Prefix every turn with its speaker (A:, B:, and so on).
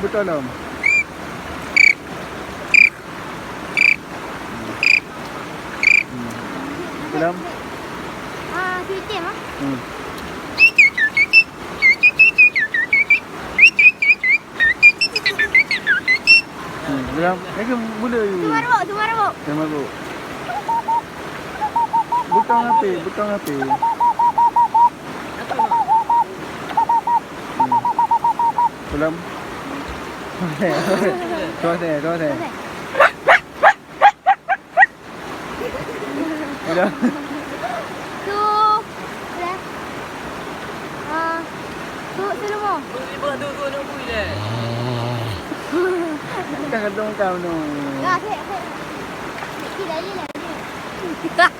A: betul belum? Belum?
B: Hitam ah.
A: Belum? Lagi mula you.
B: Tu maruk.
A: Maruk. Butang api. Belum? Tuan saya. Belum?
B: Tu lemah.
C: Tu nak bui dah.
A: Kan kau tu.
B: Dah, saya. Tidak lagi.